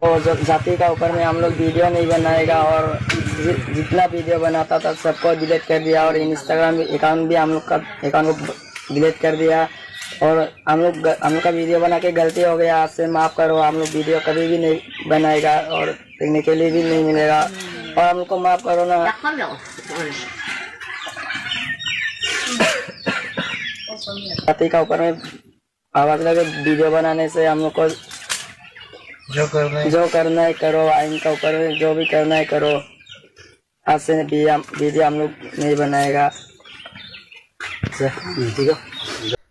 और जाति का ऊपर में हम लोग वीडियो नहीं बनाएगा और जितना वीडियो बनाता था सबको डिलीट कर दिया और इंस्टाग्राम अकाउंट भी हम लोग का अकाउंट को डिलीट कर दिया और हम लोग का वीडियो बना के गलती हो गया, आपसे माफ़ करो। हम लोग वीडियो कभी भी नहीं बनाएगा और देखने के लिए भी नहीं मिलेगा और हम लोग को माफ़ करो ना। जाति का ऊपर में आवाज़ लगे वीडियो बनाने से हम लोग को जो करना है करो, आइन का ऊपर में जो भी करना है करो। आज से वीडियो हम लोग नहीं बनाएगा। ठीक है।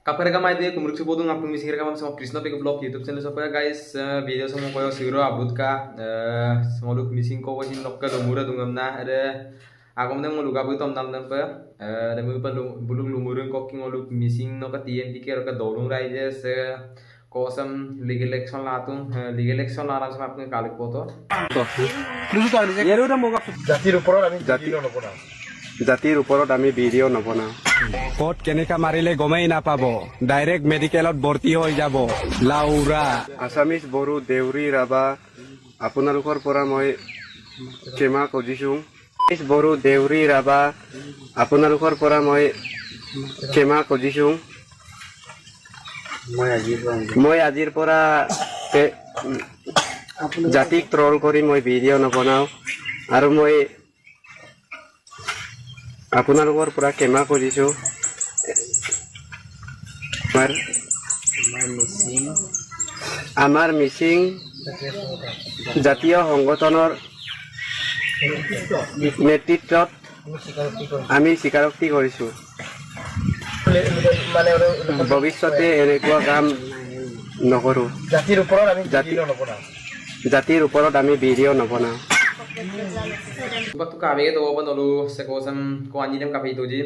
Kapag may kung murag subodong nga pumisir ka sa Krishna Pick Vlog YouTube channel sa paya guys video sa mo koyo siguro abot ka smoluk missing ko kasi nokka lumura dungam na ada agom nang mulug abot tom nam pa ada mo pa bulug lumurung ko king oluk missing no ka TMP ke ka dorong rises kosam legal election latung legal election aram sa apne kalik poto জাতিৰ ওপৰত আমি video' নবনাওঁ ক'ত কেনেকা মাৰিলে গমেই নাপাব direct মেডিকেলত ভৰ্তি হৈ যাব লাউৰা আছামিজ বড়ো দেউৰী ৰাভা আপোনালোকৰ পৰা মই ক্ষমা খুজিছোঁ বড়ো দেউৰী ৰাভা আপোনালোকৰ পৰা মই ক্ষমা খুজিছোঁ মই আজিৰ পৰা জাতিক ট্ৰল কৰি মই ভিডিঅ' নবনাওঁ আৰু মই আপোনালোকৰ পৰা ক্ষমা কৰিছো আমাৰ মিছিং জাতীয় সংগঠনৰ নেতৃত্বত আমি স্বীকাৰোক্তি কৰিছো ভৱিষ্যতে এনেকুৱা কাম নকৰো জাতিৰ ওপৰত আমি ভিডিঅ' নবনাওঁ Waktu kami itu open dulu sekosam kuanji dem kafe itu ji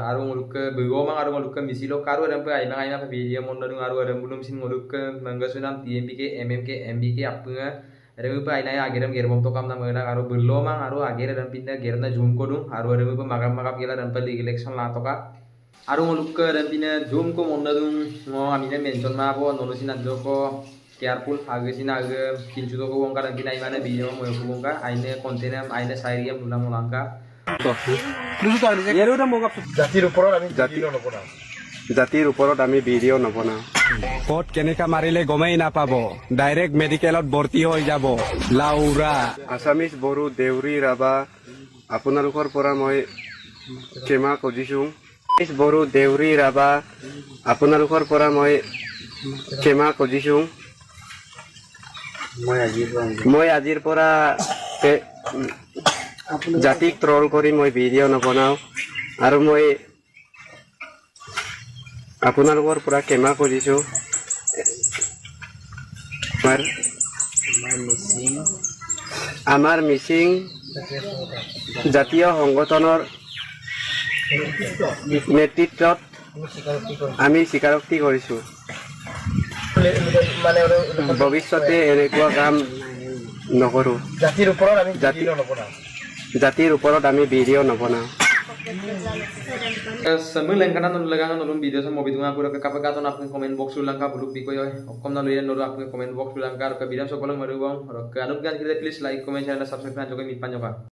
aru nguluk ke begomang aru nguluk ke misilo karu ada apa aina aina video mon dari aru ada belum sin nguluk ke manggasunam TMPK MMK MBK apa ada apa aina ya ageram gerbom to kam nama aru belomang aru ager dan pindah gerna zoom kodung aru ada apa makam gila dan peli election lah toka aru nguluk ke dan pindah zoom ko mon dari mau amina mention ma apa nolusin aja ko careful agak sini agak kincu to ko bongkar dan pindah mana video mau ko bongkar aine kontennya aine sairiam dulu mulangka জাতিৰ ওপৰত আমি video' নবনাওঁ ক'ত কেনেকা মাৰিলে গমেই নাপাব direct মেডিকেলত ভৰ্তি হৈ যাব লাউৰা আছামিজ বড়ো দেউৰী ৰাভা আপোনালোকৰ পৰা মই ক্ষমা খুজিছোঁ বড়ো দেউৰী ৰাভা আপোনালোকৰ পৰা মই ক্ষমা খুজিছোঁ মই আজিৰ পৰা জাতিক ট্ৰল কৰি মই ভিডিঅ' নবনাওঁ আৰু মই আপোনালোকৰ পৰা ক্ষমা কৰিছোঁ আমাৰ মিছিং জাতীয় সংগঠনৰ নেতৃত্বত আমি স্বীকাৰোক্তি কৰিছোঁ ভৱিষ্যতে এনেকুৱা কাম নকৰো জাতিৰ ওপৰত আমি ভিডিঅ' নবনাওঁ Sembilan kanan nol legangan nolum video sama mobil tunggu aku ke kapal katon aku komen box ulang ka buluk biko yo kom na luyan nolu aku komen box ulang ka ke bidang sokolang maru bang ke anup kan kita please like comment channel subscribe juga mi panjoka